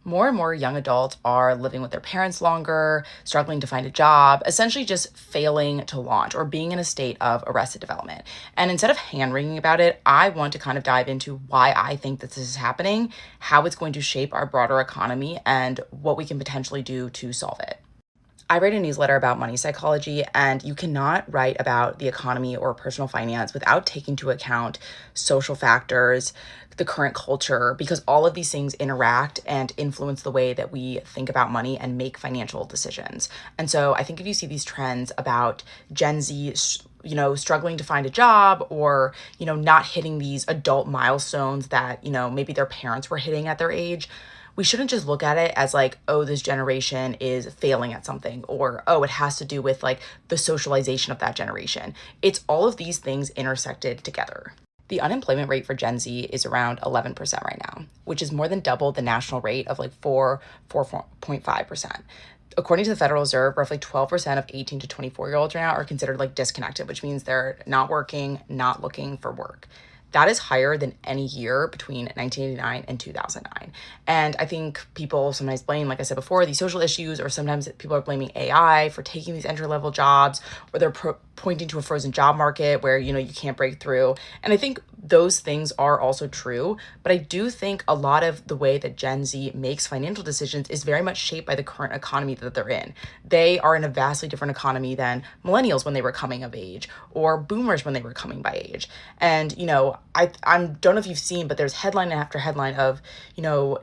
More and more young adults are living with their parents longer, struggling to find a job, essentially just failing to launch or being in a state of arrested development. And instead of hand wringing about it, I want to kind of dive into why I think that this is happening, how it's going to shape our broader economy, and what we can potentially do to solve it. I write a newsletter about money psychology, and you cannot write about the economy or personal finance without taking into account social factors, the current culture, because all of these things interact and influence the way that we think about money and make financial decisions. And so I think if you see these trends about Gen Z, struggling to find a job or, not hitting these adult milestones that, maybe their parents were hitting at their age, we shouldn't just look at it as like, oh, this generation is failing at something, or, oh, it has to do with like the socialization of that generation. It's all of these things intersected together. The unemployment rate for Gen Z is around 11% right now, which is more than double the national rate of like 4.5%. According to the Federal Reserve, roughly 12% of 18 to 24-year-olds right now are considered like disconnected, which means they're not working, not looking for work. That is higher than any year between 1989 and 2009. And I think people sometimes blame, like I said before, these social issues, or sometimes people are blaming AI for taking these entry-level jobs, or they're pointing to a frozen job market where, you can't break through. And I think those things are also true, but I do think a lot of the way that Gen Z makes financial decisions is very much shaped by the current economy that they're in. They are in a vastly different economy than millennials when they were coming of age, or boomers when they were coming by age. And, I don't know if you've seen, but there's headline after headline of,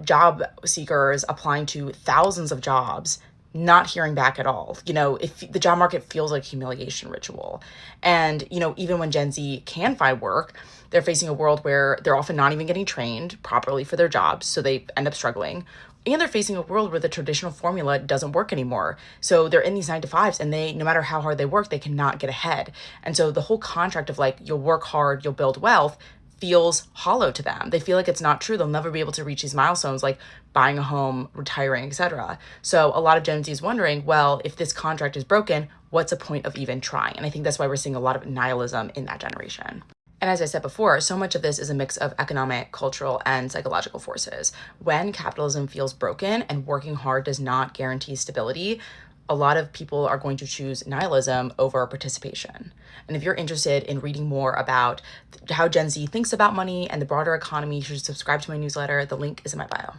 job seekers applying to thousands of jobs, not hearing back at all. If the job market feels like humiliation ritual. And, even when Gen Z can find work, they're facing a world where they're often not even getting trained properly for their jobs, so they end up struggling. And they're facing a world where the traditional formula doesn't work anymore. So they're in these 9 to 5s, and no matter how hard they work, they cannot get ahead. And so the whole contract of like, you'll work hard, you'll build wealth, feels hollow to them. They feel like it's not true. They'll never be able to reach these milestones like buying a home, retiring, etc. So a lot of Gen Z is wondering, well, if this contract is broken, what's the point of even trying? And I think that's why we're seeing a lot of nihilism in that generation. And as I said before, so much of this is a mix of economic, cultural, and psychological forces. When capitalism feels broken and working hard does not guarantee stability, a lot of people are going to choose nihilism over participation. And if you're interested in reading more about how Gen Z thinks about money and the broader economy, you should subscribe to my newsletter. The link is in my bio.